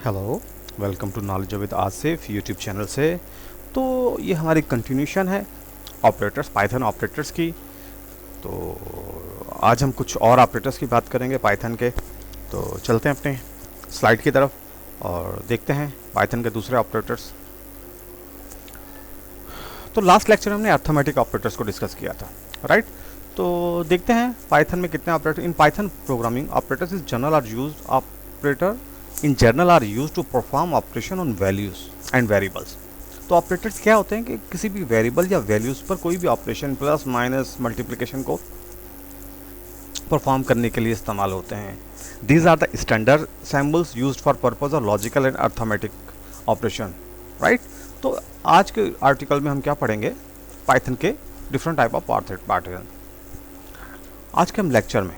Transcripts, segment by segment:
Hello, welcome to knowledge with Asif YouTube channel से। तो ये हमारी कंटिन्यूशन है ऑपरेटर्स, पाइथन ऑपरेटर्स की। तो आज हम कुछ और ऑपरेटर्स की बात करेंगे पाइथन के। तो चलते हैं अपने स्लाइड की तरफ और देखते हैं पाइथन के दूसरे ऑपरेटर्स। तो लास्ट लेक्चर में हमने अर्थमेटिक ऑपरेटर्स को डिस्कस किया था, राइट। तो देखते हैं पाइथन में कितने operator in Python programming operators is general are used operator in general are use to perform operation on values and variables. तो ऑपरेटर्स क्या होते हैं कि किसी भी वेरिएबल या वैल्यूज पर कोई भी ऑपरेशन प्लस माइनस मल्टीप्लिकेशन को परफॉर्म करने के लिए इस्तेमाल होते हैं। These are the standard symbols used for purpose of logical and arithmetic operation, right. तो आज के आर्टिकल में हम क्या पढ़ेंगे, पाइथन के डिफरेंट टाइप ऑफ पैटर्न। आज के हम लेक्चर में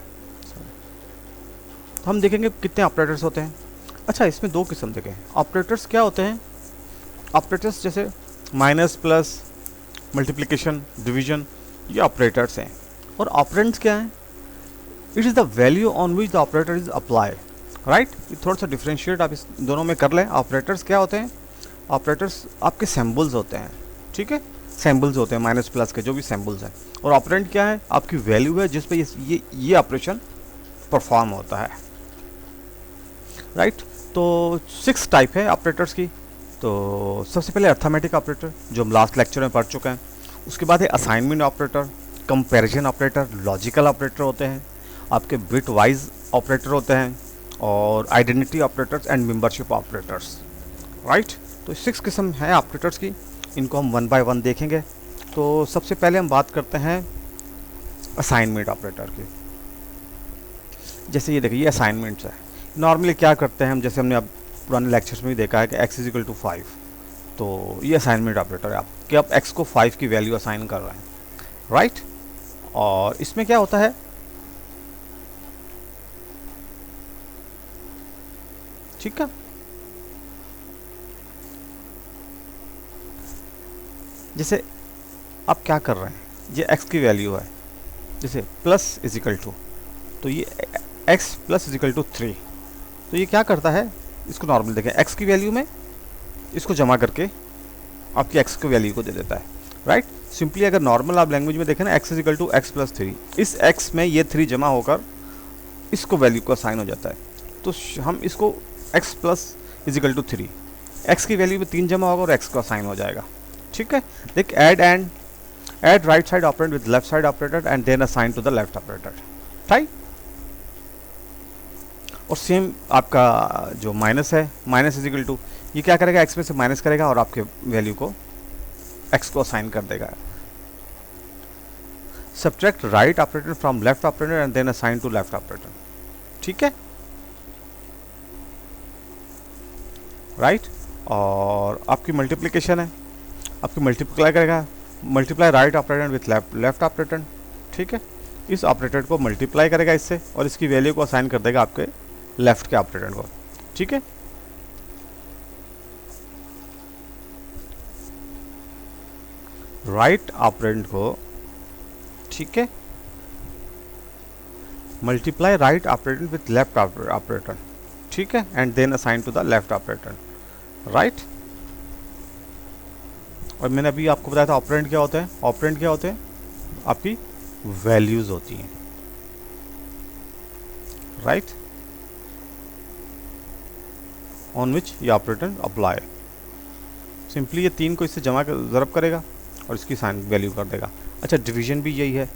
तो हम देखेंगे कितने ऑपरेटर्स होते हैं। अच्छा, इसमें दो किस्म देखें। ऑपरेटर्स क्या होते हैं, ऑपरेटर्स जैसे माइनस प्लस मल्टीप्लिकेशन डिवीजन, ये ऑपरेटर्स हैं। और ऑपरेंड्स क्या हैं, it is the value on which the operator is apply, right. ये थोड़ा सा डिफ्रेंशिएट आप इस दोनों में कर लें। ऑपरेटर्स क्या होते हैं, ऑपरेटर्स आपके सिंबल्स होते हैं, ठीक है, सिंबल्स होते हैं माइनस प्लस के जो भी सिंबल्स हैं। और ऑपरेंड क्या है, आपकी वैल्यू है जिस पे ये ऑपरेशन परफॉर्म होता है, राइट। तो 6 टाइप है ऑपरेटर्स की। तो सबसे पहले अर्थमेटिक ऑपरेटर जो हम लास्ट लेक्चर में पढ़ चुके हैं। उसके बाद है assignment operator, comparison operator, logical operator होते हैं, आपके बिट वाइज ऑपरेटर होते हैं, और identity operators and membership operators, right. तो 6 किस्म है ऑपरेटर्स की, इनको हम वन बाय वन देखेंगे। तो सबसे पहले हम बात करते हैं असाइनमेंट ऑपरेटर की। जैसे ये देखिए, ये असाइनमेंट्स है। नॉर्मली क्या करते हैं हम, जैसे हमने अब पुराने लेक्चर्स में भी देखा है कि x इज इक्वल टू 5। तो ये असाइनमेंट ऑपरेटर है, आप कि आप x को 5 की वैल्यू असाइन कर रहे हैं, राइट। और इसमें क्या होता है, ठीक है, जैसे आप क्या कर रहे हैं, ये x की वैल्यू है, जैसे प्लस इज इक्वल टू, तो ये x plus is equal to 3। तो ये क्या करता है, इसको नॉर्मल देखें, x की वैल्यू में इसको जमा करके आपकी x की वैल्यू को दे देता है, राइट। सिंपली अगर नॉर्मल आप लैंग्वेज में देखें ना, x is equal to x plus 3, इस x में ये 3 जमा होकर इसको वैल्यू को असाइन हो जाता है। तो हम इसको x plus is equal to 3, x की वैल्यू में 3 जमा होगा और x को असाइन हो जाएगा, ठीक है। देख, add right side operator with left side operator and then assign to the left operator, right. और सेम आपका जो माइनस है, माइनस इज इक्वल टू, ये क्या करेगा, एक्स में से माइनस करेगा और आपके वैल्यू को एक्स को असाइन कर देगा। Subtract right operator from left operator and then assign to left operator, ठीक है, राइट। और आपकी मल्टीप्लिकेशन है, आपकी मल्टीप्लाई करेगा, multiply right operator with left operator, ठीक है। इस ऑपरेटर को मल्टीप्लाई करेगा इससे और इसकी वैल्यू को असाइन कर देगा आपके लेफ्ट के ऑपरेटर को, ठीक है। राइट ऑपरेंड को, ठीक है, multiply right operator with left operator, ठीक है, and then assign to the left operator, right. और मैंने अभी आपको बताया था ऑपरेंड क्या होते हैं, ऑपरेंड क्या होते हैं, आपकी वैल्यूज होती हैं, राइट, ऑन विच ये ऑपरेटर अप्लाई। सिंपली ये 3 को इससे जमा कर ज़रब करेगा और इसकी साइन वैल्यू कर देगा। अच्छा, डिवीजन भी यही है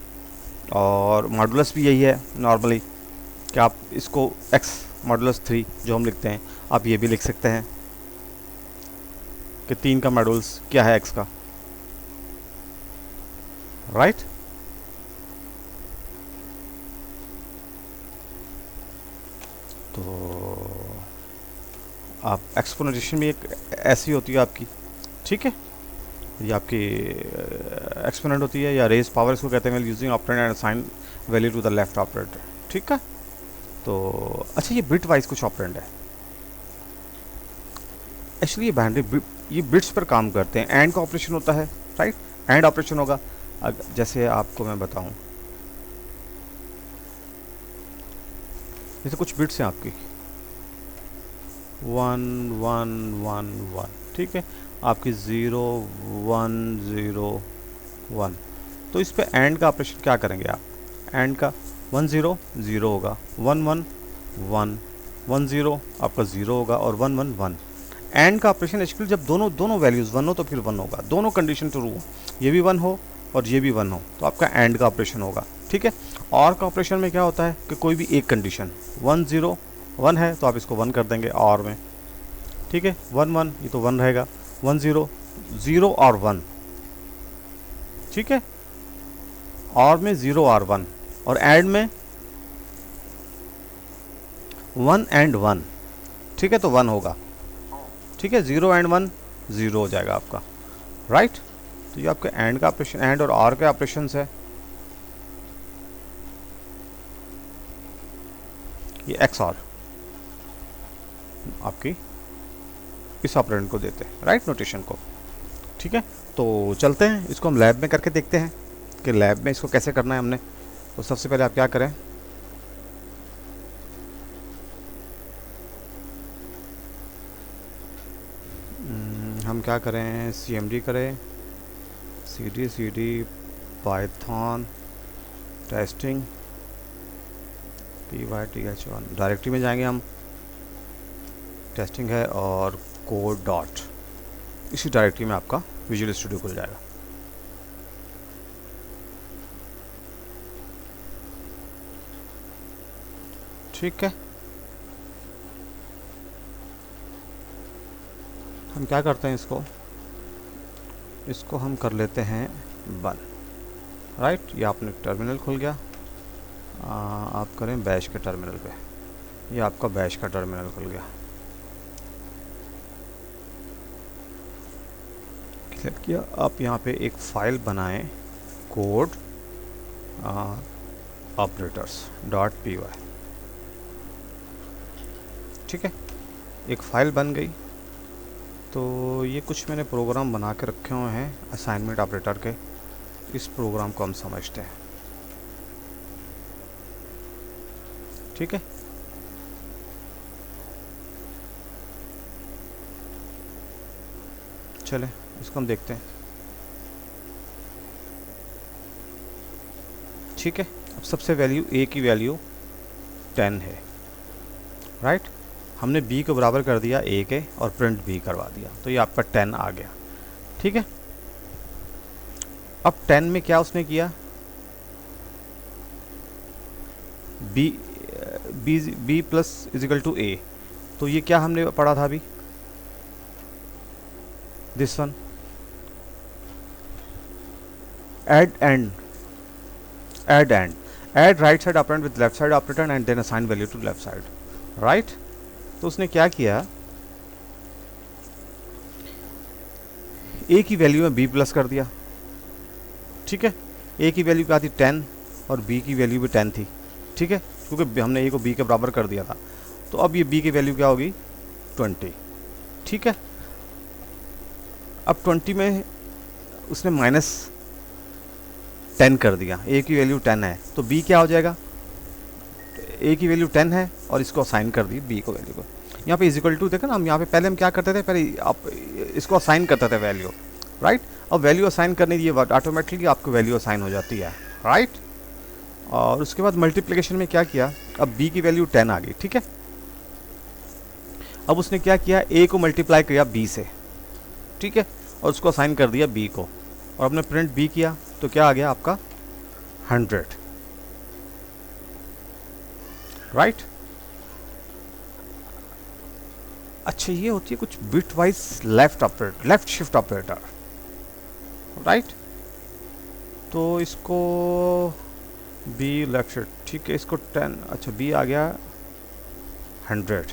और मॉडुलस भी यही है नॉर्मली, कि आप इसको x मॉडुलस 3 जो हम लिखते हैं, आप ये भी लिख सकते हैं कि 3 का मॉडुलस क्या है x का, राइट। तो आप एक्सपोनेंशियल भी एक ऐसी होती है आपकी, ठीक है, ये आपकी एक्सपोनेंट होती है या रेज पावर इसको कहते हैं, using operand and assign value to the left operator, ठीक है। तो अच्छा, ये बिट वाइज कुछ ऑपरेंड है, एक्चुअली ये बाइनरी ये बिट्स पर काम करते हैं। एंड का ऑपरेशन होता है, राइट, एंड ऑपरेशन होगा। जैसे आपको मैं बताऊं, जैसे कुछ बिट्स हैं आपकी, 1 1 1 1, ठीक है। आपकी 0 1 0 1। तो इस पे एंड का ऑपरेशन क्या करेंगे आप? एंड का 1 0 0 होगा, 1 1 1 1 0 आपका 0 होगा और 1 1 1। एंड का ऑपरेशन एक्चुअली जब दोनों वैल्यूज़ 1 हो तो फिर 1 होगा, दोनों कंडीशन ट्रू हो, ये भी 1 हो और ये भी 1 हो तो आपका एंड का ऑपरेशन होगा, ठीक है। और का ऑपरेशन में क्या होता है कि कोई भी एक कंडीशन 1 0 1 है तो आप इसको 1 कर देंगे और में, ठीक है। 1 1 ये तो 1 रहेगा, 1 0 0 और 1, ठीक है। और में 0 और 1 और एंड में 1 एंड 1, ठीक है। तो 1 होगा, ठीक है। 0 एंड 1 0 हो जाएगा आपका, राइट। तो ये आपके एंड का ऑपरेशन, एंड और आर के ऑपरेशंस है। ये एक्स आर आपकी इस ऑपरेंड को देते हैं, राइट, नोटेशन को, ठीक है। तो चलते हैं इसको हम लैब में करके देखते हैं कि लैब में इसको कैसे करना है हमने। तो सबसे पहले आप क्या करें, हम क्या करें, CMD करें, CD Python testing PYTH1 directory में जाएंगे हम, टेस्टिंग है और कोड डॉट, इसी डायरेक्टरी में आपका विजुअल स्टूडियो खुल जाएगा। ठीक है, हम क्या करते हैं, इसको हम कर लेते हैं बंद, राइट। ये आपने टर्मिनल खुल गया, आप करें बैश के टर्मिनल पे, ये आपका बैश का टर्मिनल खुल गया, क्लिक किया। आप यहाँ पे एक फ़ाइल बनाएं, कोड ऑपरेटर्स .py, ठीक है। एक फ़ाइल बन गई। तो ये कुछ मैंने प्रोग्राम बना के रखे हुए हैं असाइनमेंट ऑपरेटर के, इस प्रोग्राम को हम समझते हैं, ठीक है। चले इसको हम देखते हैं, ठीक है। अब सबसे वैल्यू ए की वैल्यू 10 है, राइट। हमने बी को बराबर कर दिया ए के और प्रिंट बी करवा दिया, तो ये आपका 10 आ गया, ठीक है। अब 10 में क्या उसने किया, बी प्लस इजिकल टू ए, तो ये क्या हमने पढ़ा था अभी, this one, add right side operand with left side operator and then assign value to left side, right। तो उसने क्या किया, ए की वैल्यू में बी प्लस कर दिया, ठीक है। ए की वैल्यू क्या थी 10 और बी की वैल्यू भी 10 थी, ठीक है, क्योंकि हमने ए को बी के बराबर कर दिया था। तो अब ये बी की वैल्यू क्या होगी 20, ठीक है। अब 20 में उसने -10 कर दिया, ए की वैल्यू 10 है तो बी क्या हो जाएगा, ए की वैल्यू 10 है और इसको असाइन कर दी बी को वैल्यू को। यहाँ पे इजिकल टू देखा ना, हम यहाँ पे पहले हम क्या करते थे, पहले आप इसको असाइन करते थे वैल्यू, राइट। अब वैल्यू असाइन करने की ऑटोमेटिकली आपको वैल्यू असाइन हो जाती है, राइट। और उसके बाद मल्टीप्लिकेशन में क्या किया, अब बी की वैल्यू 10 आ गई, ठीक है। अब उसने क्या किया, ए को मल्टीप्लाई किया बी से, ठीक है, और उसको असाइन कर दिया बी को, और अपने प्रिंट बी किया तो क्या आ गया आपका 100, राइट। अच्छा, ये होती है कुछ bit wise left shift operator, right. तो इसको बी लेफ्ट शिफ्ट, ठीक है, इसको 10, अच्छा बी आ गया 100,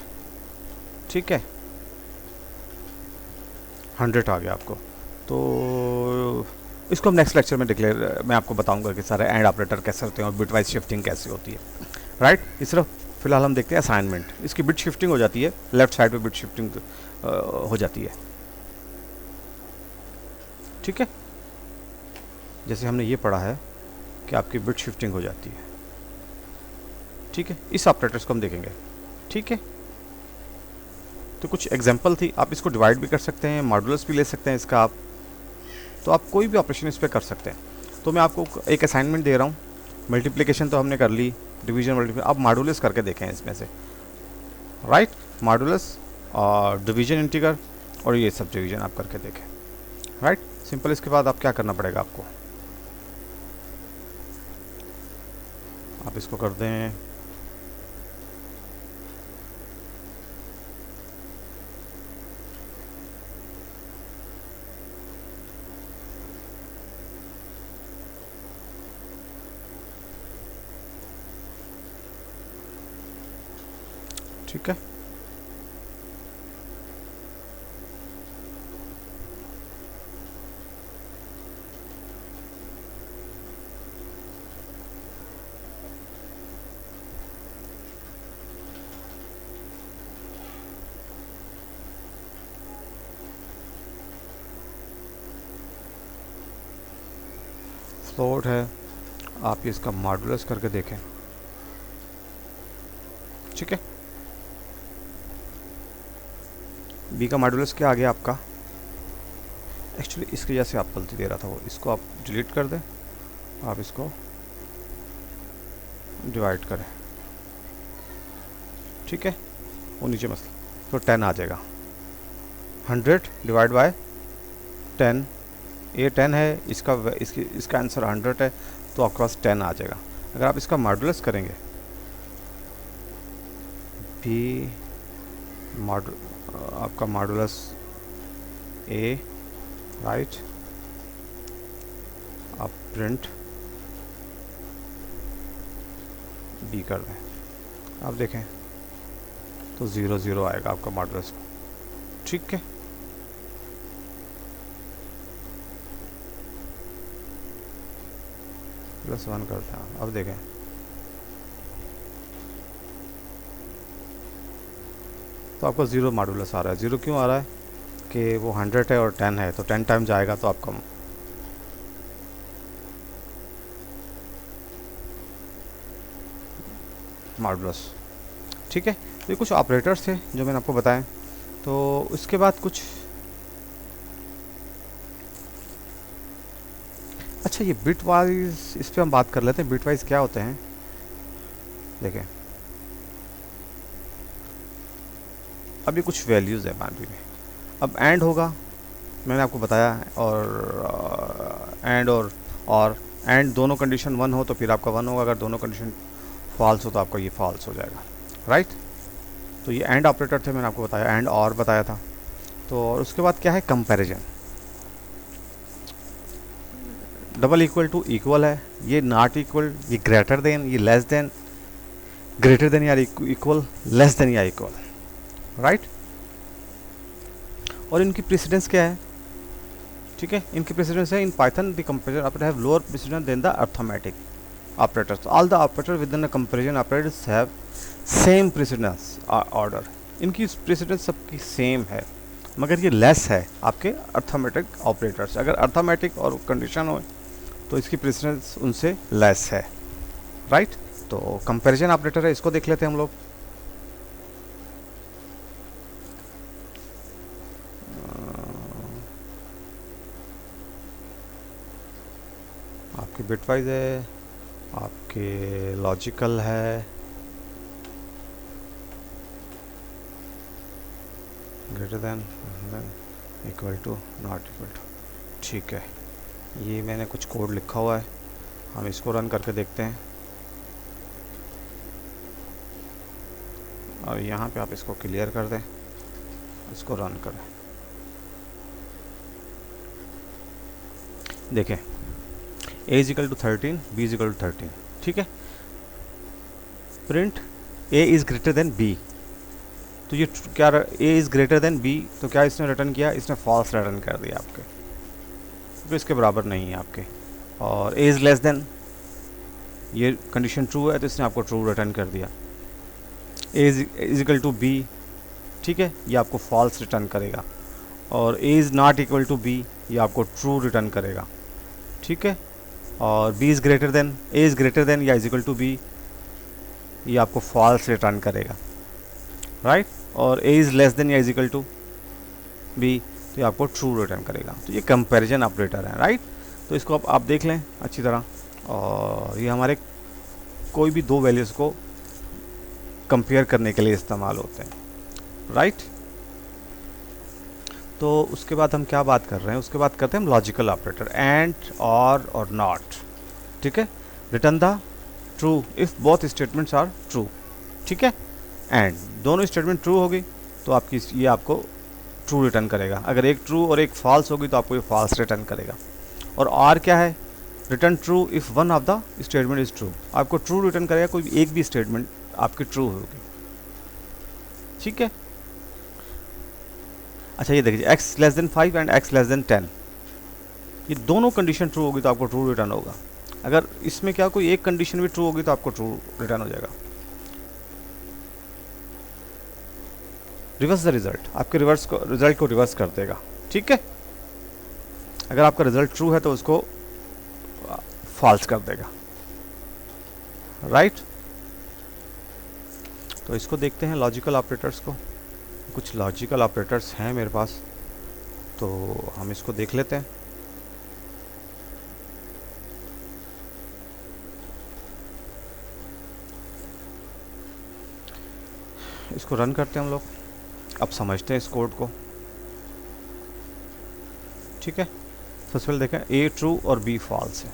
ठीक है, 100 आ गया आपको। तो इसको हम नेक्स्ट लेक्चर में मैं आपको बताऊंगा कि सारे एंड ऑपरेटर कैसे होते हैं और बिट वाइज शिफ्टिंग कैसे होती है, राइट। इस तरह फिलहाल हम देखते हैं असाइनमेंट, इसकी बिट शिफ्टिंग हो जाती है, लेफ्ट साइड पे बिट शिफ्टिंग हो जाती है, ठीक है। जैसे हमने ये पढ़ा है कि आपकी बिट शिफ्टिंग हो जाती है, ठीक है। इस ऑपरेटर्स को हम देखेंगे, ठीक है। तो कुछ एग्जांपल थी, आप इसको डिवाइड भी कर सकते हैं, मॉडुलस भी ले सकते हैं इसका आप, तो आप कोई भी ऑपरेशन इस पर कर सकते हैं। तो मैं आपको एक असाइनमेंट दे रहा हूँ, मल्टीप्लिकेशन तो हमने कर ली, डिवीजन मल्टीप्लिकेशन, आप मॉडुलस करके देखें इसमें से, राइट, मॉडुलस और डिवीजन इंटीग्रल और ये सब डिवीजन आप करके देखें, राइट, सिंपल। इसके बाद आप क्या करना पड़ेगा आपको, आप इसको कर दें ठीक है। फ्लोट है, आप इसका मॉडुलस करके देखें, ठीक है। बी का मॉडुलस क्या आ गया आपका, एक्चुअली इसकी वजह से आप गलती दे रहा था वो, इसको आप डिलीट कर दें, आप इसको डिवाइड करें, ठीक है, वो नीचे मसला, तो 10 आ जाएगा, 100 डिवाइड बाय 10, ये 10 है, इसका आंसर 100 है, तो आपके पास 10 आ जाएगा। अगर आप इसका मॉडुलस करेंगे, बी आपका मॉडुलस ए, राइट, आप प्रिंट बी कर दें, आप देखें तो 0 0 आएगा आपका मॉडुलस, ठीक है। +1 करते हैं, अब देखें तो आपका 0 मॉडुलस आ रहा है। 0 क्यों आ रहा है कि वो 100 है और 10 है, तो 10 टाइम जाएगा तो आपका मॉडुलस, ठीक है। तो ये कुछ ऑपरेटर्स थे जो मैंने आपको बताए। तो उसके बाद कुछ, अच्छा ये बिट वाइज, इस पर हम बात कर लेते हैं, बिट वाइज क्या होते हैं। देखें अब ये कुछ वैल्यूज़ है बाइनरी में, अब एंड होगा, मैंने आपको बताया, और एंड और एंड दोनों कंडीशन 1 हो तो फिर आपका 1 होगा, अगर दोनों कंडीशन फॉल्स हो तो आपका ये फॉल्स हो जाएगा, राइट। तो ये एंड ऑपरेटर थे, मैंने आपको बताया, एंड और बताया था। तो और उसके बाद क्या है, comparison, double equal to equal है, ये नॉट इक्वल, ये ग्रेटर देन, ये लेस देन, ग्रेटर देन या इक्वल, लेस देन या इक्वल, राइट। और इनकी प्रेसिडेंस क्या है, ठीक है, इनकी प्रेसिडेंस है, in Python the comparison operator have lower precedence than the arithmetic operators, all the operator within the comparison operators have same precedence order, इनकी प्रेसिडेंस सबकी सेम है, मगर ये लेस है आपके अर्थमेटिक ऑपरेटर्स। अगर अर्थमेटिक और कंडीशन हो तो इसकी प्रेसिडेंस उनसे लेस है, राइट। तो कंपैरिजन ऑपरेटर है, इसको देख लेते हैं हम लोग। आपके बिटवाइज है, आपके लॉजिकल है, greater than, equal to, not equal to, ठीक है। ये मैंने कुछ कोड लिखा हुआ है, हम इसको रन करके देखते हैं, और यहाँ पे आप इसको क्लियर कर दें, इसको रन करें, देखें a is equal to 13, b is equal to 13, ठीक है। Print a is greater than b, तो ये क्या, a is greater than b, तो क्या इसने रिटर्न किया, इसने फॉल्स रिटर्न कर दिया आपके, क्योंकि इसके बराबर नहीं है आपके। और a इज़ लेस देन, ये कंडीशन ट्रू है तो इसने आपको ट्रू रिटर्न कर दिया। a is equal to b, ठीक है, ये आपको फॉल्स रिटर्न करेगा। और a is not equal to b, ये आपको ट्रू रिटर्न करेगा, ठीक है। और b is greater then, a is greater than या इज इक्वल टू b, ये आपको फॉल्स रिटर्न करेगा, राइट। और ए इज़ लेस देन या इज इक्वल टू बी, तो ये आपको ट्रू रिटर्न करेगा। तो ये कंपैरिजन ऑपरेटर है, राइट। तो इसको आप देख लें अच्छी तरह, और ये हमारे कोई भी दो वैल्यूज़ को कंपेयर करने के लिए इस्तेमाल होते हैं, राइट। तो उसके बाद हम क्या बात कर रहे हैं, उसके बाद करते हैं हम लॉजिकल ऑपरेटर, एंड और नॉट, ठीक है। Return the true if both statements are true, ठीक है। एंड दोनों स्टेटमेंट ट्रू होगी तो आपकी ये आपको ट्रू रिटर्न करेगा। अगर एक ट्रू और एक फॉल्स होगी तो आपको ये फॉल्स रिटर्न करेगा। और आर क्या है, return true if one of the statement is true, आपको ट्रू रिटर्न करेगा कोई एक भी स्टेटमेंट आपकी ट्रू होगी, ठीक है। अच्छा ये देखिए, x less than 5 and x less than 10, ये दोनों कंडीशन ट्रू होगी तो आपको ट्रू रिटर्न होगा। अगर इसमें क्या कोई एक कंडीशन भी ट्रू होगी तो आपको ट्रू रिटर्न हो जाएगा। रिवर्स द रिजल्ट, आपके रिजल्ट को रिवर्स कर देगा, ठीक है। अगर आपका रिजल्ट ट्रू है तो उसको फॉल्स कर देगा, राइट। तो इसको देखते हैं लॉजिकल ऑपरेटर्स को। कुछ लॉजिकल ऑपरेटर्स हैं मेरे पास, तो हम इसको देख लेते हैं। इसको रन करते हैं हम लोग, अब समझते हैं इस कोड को, ठीक है। सबसे पहले देखें, ए ट्रू और बी फॉल्स है।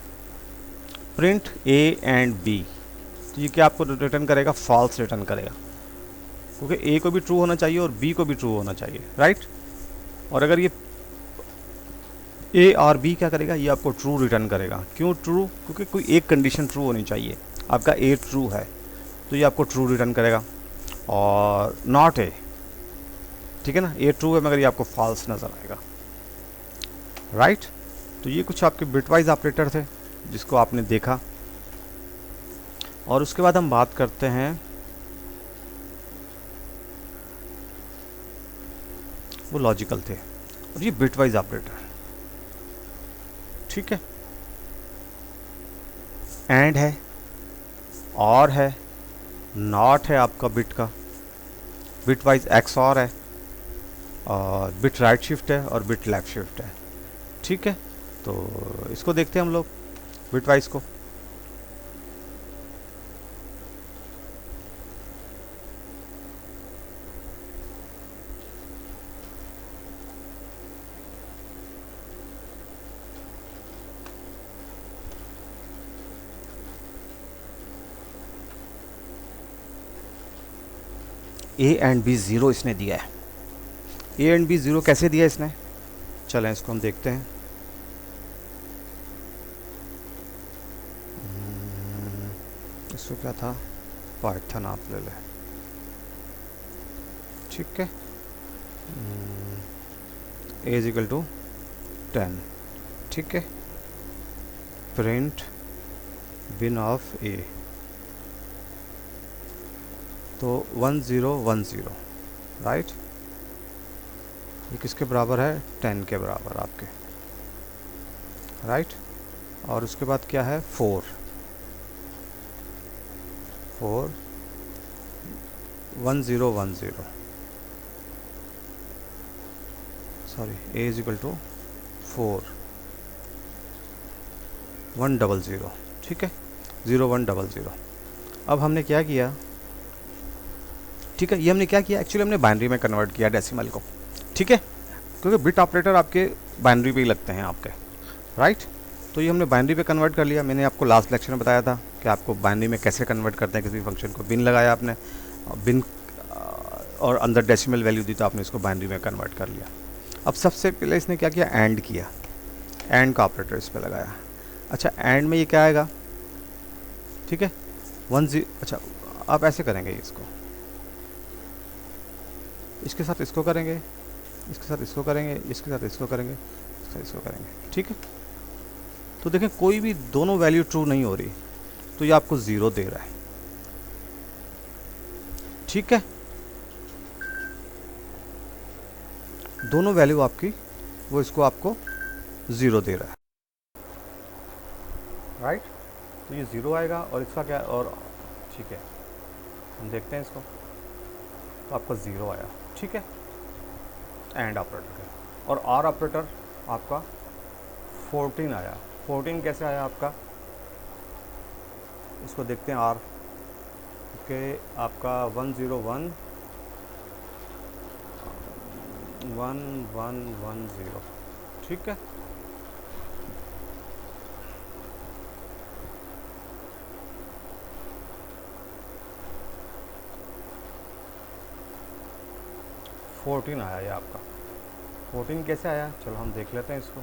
प्रिंट ए एंड बी, तो ये क्या आपको रिटर्न करेगा, फॉल्स रिटर्न करेगा, क्योंकि ए को भी ट्रू होना चाहिए और बी को भी ट्रू होना चाहिए, राइट। और अगर ये ए और बी क्या करेगा, ये आपको ट्रू रिटर्न करेगा। क्यों ट्रू, क्योंकि कोई एक कंडीशन ट्रू होनी चाहिए। आपका ए ट्रू है तो ये आपको ट्रू रिटर्न करेगा, और नॉट ए, ठीक है ना, ए ट्रू है मगर ये आपको फॉल्स नज़र आएगा, राइट। तो ये कुछ आपके बिटवाइज ऑपरेटर थे जिसको आपने देखा। और उसके बाद हम बात करते हैं, वो लॉजिकल थे और ये बिटवाइज ऑपरेटर, ठीक है। एंड है, और है, नॉट है आपका बिट का, बिटवाइज एक्स और है, और बिट राइट शिफ्ट है और बिट लेफ्ट शिफ्ट है, ठीक है। तो इसको देखते हैं हम लोग बिटवाइज को। ए एंड बी ज़ीरो इसने दिया है। ए एंड बी ज़ीरो कैसे दिया इसने, चलें इसको हम देखते हैं। इसको क्या था, पाइथन आप ले लें, ठीक है। ए इज इक्वल टू 10, ठीक है। प्रिंट बिन ऑफ ए, तो 1010, राइट। ये किसके बराबर है, 10 के बराबर आपके, राइट। और उसके बाद क्या है, 4 1010, sorry, A is equal to 4 100, ठीक है, 0100। अब हमने क्या किया, ठीक है, ये हमने क्या किया, एक्चुअली हमने बाइनरी में कन्वर्ट किया डेसिमल को, ठीक है, क्योंकि बिट ऑपरेटर आपके बाइनरी पे ही लगते हैं आपके, राइट। तो ये हमने बाइनरी पे कन्वर्ट कर लिया। मैंने आपको लास्ट लेक्चर में बताया था कि आपको बाइनरी में कैसे कन्वर्ट करते हैं किसी फंक्शन को। बिन लगाया आपने, बिन और अंदर डेसिमल वैल्यू दी तो आपने इसको बाइनरी में कन्वर्ट कर लिया। अब सबसे पहले इसने क्या किया, एंड किया, एंड का ऑपरेटर इस पर लगाया। अच्छा, एंड में ये क्या आएगा, ठीक है, 10, अच्छा आप ऐसे करेंगे, इसको इसके साथ इसको करेंगे, इसके साथ इसको करेंगे, इसके साथ इसको करेंगे, इसके साथ इसको करेंगे, ठीक है। तो देखें कोई भी दोनों वैल्यू ट्रू नहीं हो रही तो ये आपको 0 दे रहा है, ठीक है। दोनों वैल्यू आपकी वो इसको आपको 0 दे रहा है, राइट। तो ये 0 आएगा और इसका क्या, और ठीक है हम देखते हैं इसको। तो आपका 0 आया, ठीक है, एंड ऑपरेटर का। और आर ऑपरेटर आपका 14 आया। 14 कैसे आया आपका, इसको देखते हैं। आर के आपका 101 1110, ठीक है। फोर्टीन आया ये आपका। 14 कैसे आया, चलो हम देख लेते हैं इसको।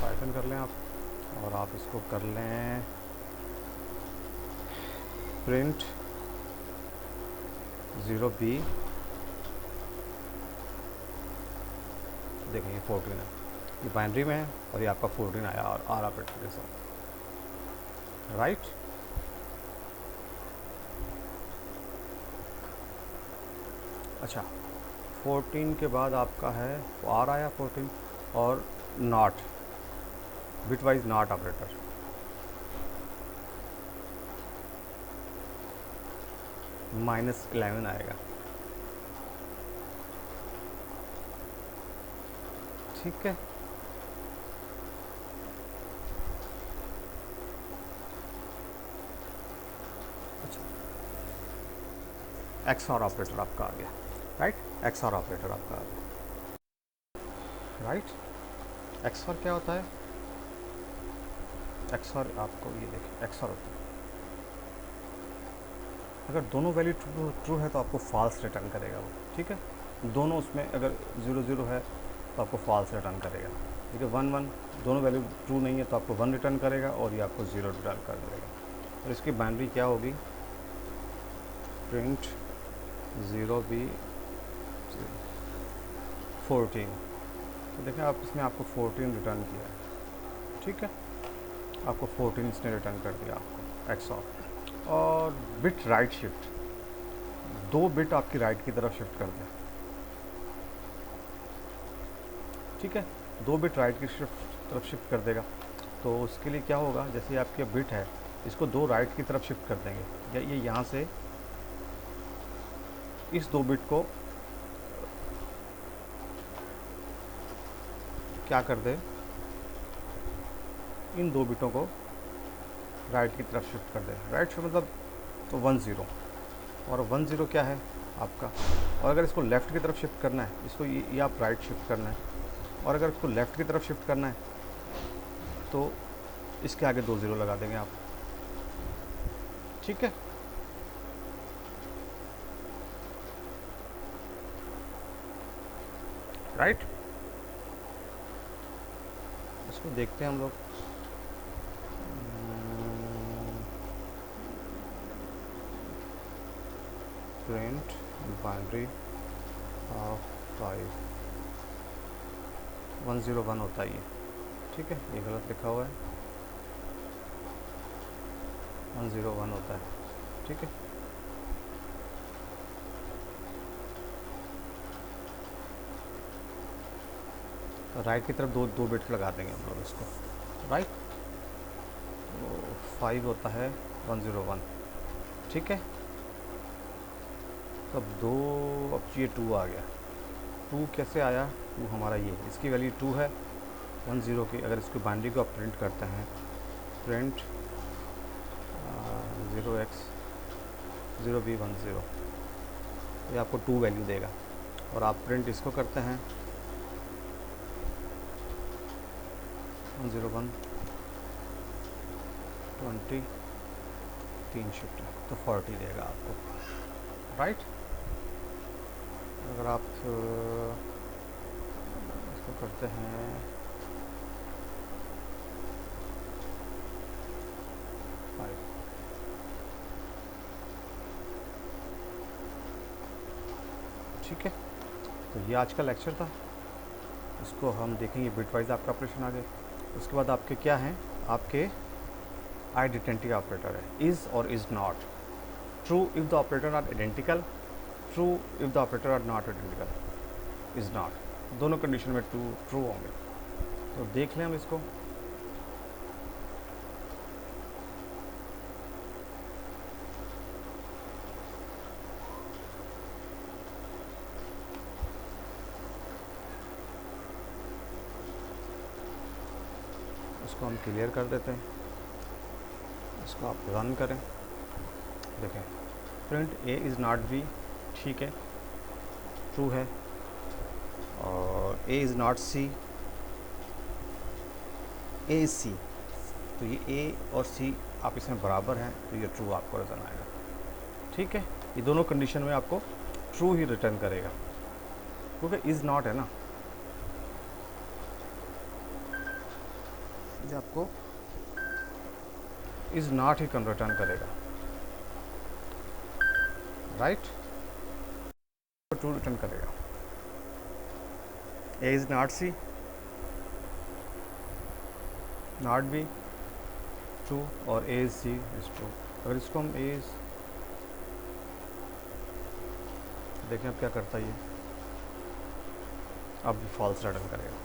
पाइथन कर लें आप, और आप इसको कर लें प्रिंट 0b। देखें ये 14 है, ये बाइनरी में है, और ये आपका 14 आया और आर ऑपरेटर के साथ, राइट। अच्छा, 14 के बाद आपका है वो आर आया 14, और नॉट, बिटवाइज नॉट ऑपरेटर, -11 आएगा, ठीक है। अच्छा, XOR ऑपरेटर आपका आ गया, राइट। XOR ऑपरेटर आपका आ गया, राइट। XOR क्या होता है, XOR आपको ये देखिए XOR होता है, अगर दोनों वैल्यू ट्रू है तो आपको फॉल्स रिटर्न करेगा वो, ठीक है। दोनों उसमें अगर 0 0 है तो आपको फॉल्स रिटर्न करेगा, ठीक है। 1 1 दोनों वैल्यू ट्रू नहीं है तो आपको 1 रिटर्न करेगा, और ये आपको 0 रिटर्न कर देगा। और इसकी बाइनरी क्या होगी, प्रिंट 0b 14। तो देखें आप, इसमें आपको 14 रिटर्न किया है, ठीक है। आपको 14 इसने रिटर्न कर दिया आपको XOR। और बिट राइट शिफ्ट, 2 बिट आपकी राइट की तरफ शिफ्ट कर दें, ठीक है। 2 बिट राइट की तरफ शिफ्ट कर देगा। तो उसके लिए क्या होगा, जैसे आपके बिट है, इसको 2 राइट की तरफ शिफ्ट कर देंगे, या ये यहाँ से इस 2 बिट को क्या कर दे, इन 2 बिटों को राइट की तरफ शिफ्ट कर दे। राइट शिफ्ट मतलब तो 1 0, और 1 0 क्या है आपका। और अगर इसको लेफ़्ट की तरफ शिफ्ट करना है, इसको ये आप राइट शिफ्ट करना है, और अगर इसको लेफ़्ट की तरफ शिफ्ट करना है तो इसके आगे 2 0 लगा देंगे आप, ठीक है। राइट, इसको देखते हैं हम लोग। प्रिंट बाइनरी ऑफ 5 101 होता है ये, ठीक है। ये गलत लिखा हुआ है, 101 होता है, ठीक है। राइट की तरफ दो बिट्स लगा देंगे हम लोग इसको, राइट। तो 5 होता है 101, ठीक है। तो अब ये 2 आ गया। 2 कैसे आया, 2 हमारा ये, इसकी वैल्यू 2 है 10 की। अगर इसकी बाइनरी को आप प्रिंट करते हैं, प्रिंट 0x 0b 10, ये आपको 2 वैल्यू देगा। और आप प्रिंट इसको करते हैं 101 20, 3 शिफ्ट है तो 40 देगा आपको, राइट। अगर आप इसको करते हैं 5, ठीक है। तो ये आज का लेक्चर था, इसको हम देखेंगे बिटवाइज आपका ऑपरेशन आगे। उसके बाद आपके क्या हैं, आपके आइडेंटिटी ऑपरेटर है, इज़ और is not. True if the operator are identical, true if the operator are not identical, is not. दोनों कंडीशन में ट्रू होंगे। तो देख लें हम इसको। इसको हम क्लियर कर देते हैं, इसको आप रन करें। देखें print A is not B, ठीक है, ट्रू है। और A is not C, A is C, तो ये ए और सी आप इसमें बराबर हैं, तो ये ट्रू आपको रिटर्न आएगा। ठीक है, ये दोनों कंडीशन में आपको ट्रू ही रिटर्न करेगा, क्योंकि इज़ नॉट है ना, ये आपको इज़ नॉट ही रिटर्न करेगा, राइट, तो ट्रू रिटर्न करेगा। A is not C, not B, true, और A is C is true. अगर इसको हम ए इज़, देखें अब क्या करता है ये, अब भी फॉल्स रिटर्न करेगा,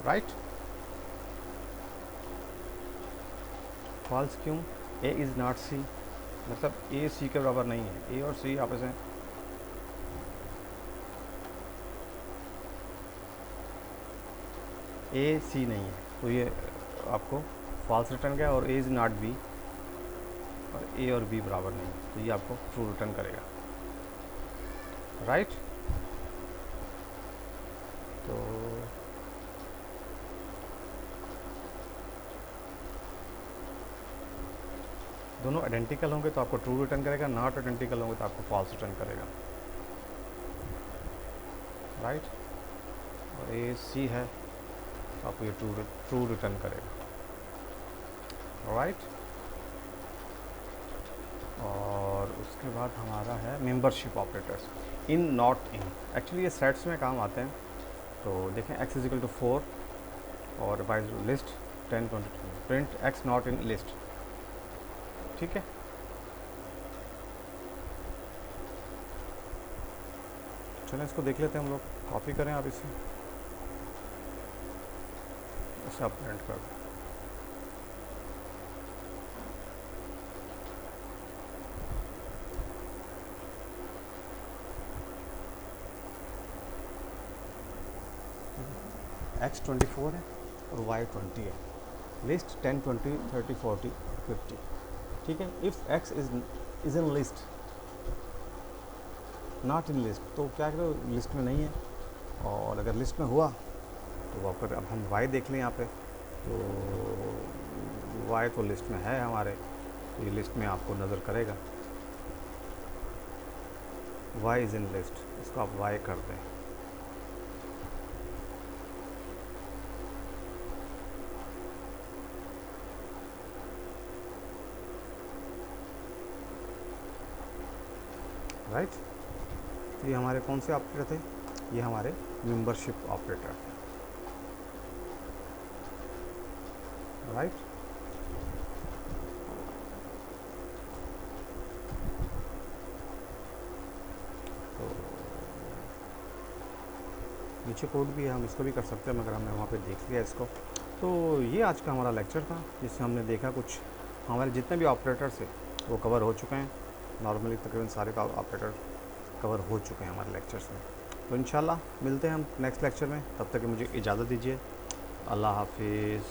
राइट। फॉल्स क्यों? ए इज़ नॉट सी, मतलब ए सी के बराबर नहीं है, ए और सी आपस में ए सी नहीं है, तो ये आपको फॉल्स रिटर्न किया। और ए इज़ नॉट बी, और ए और बी बराबर नहीं है, तो ये आपको ट्रू रिटर्न करेगा, राइट। तो दोनों आइडेंटिकल होंगे तो आपको ट्रू रिटर्न करेगा, नॉट आइडेंटिकल होंगे तो आपको फॉल्स रिटर्न करेगा, राइट। और ए सी है तो आपको ये ट्रू रिटर्न करेगा, राइट। और उसके बाद हमारा है membership operators, in not in. Actually ये सेट्स में काम आते हैं। तो देखें x इज इक्वल टू 4 और by list 10 22, print x not in list, ठीक है। चलें इसको देख लेते हैं हम लोग, कॉपी करें आप इसे, इसे आप प्रिंट कर दें। x 24 है और y 20 है, लिस्ट 10 20 30 40 50, ठीक है। If x is in list not in list, तो क्या करो लिस्ट में नहीं है, और अगर लिस्ट में हुआ तो वहाँ पर अब हम y देख लें यहाँ पे, तो y तो लिस्ट में है हमारे, तो ये लिस्ट में आपको नज़र करेगा, y इज़ इन लिस्ट, इसको आप y कर दें। राइट, तो ये हमारे कौन से ऑपरेटर थे? ये हमारे मेंबरशिप ऑपरेटर थे, राइट। तो नीचे कोड भी है, हम इसको भी कर सकते हैं, मगर हमने वहाँ पे देख लिया इसको। तो ये आज का हमारा लेक्चर था, जिससे हमने देखा कुछ हमारे जितने भी ऑपरेटर्स थे वो कवर हो चुके हैं। नॉर्मली तकरीबन सारे का ऑपरेटर कवर हो चुके हैं हमारे लेक्चर्स में। तो इंशाल्लाह मिलते हैं हम नेक्स्ट लेक्चर में, तब तक मुझे इजाज़त दीजिए। अल्लाह हाफिज़।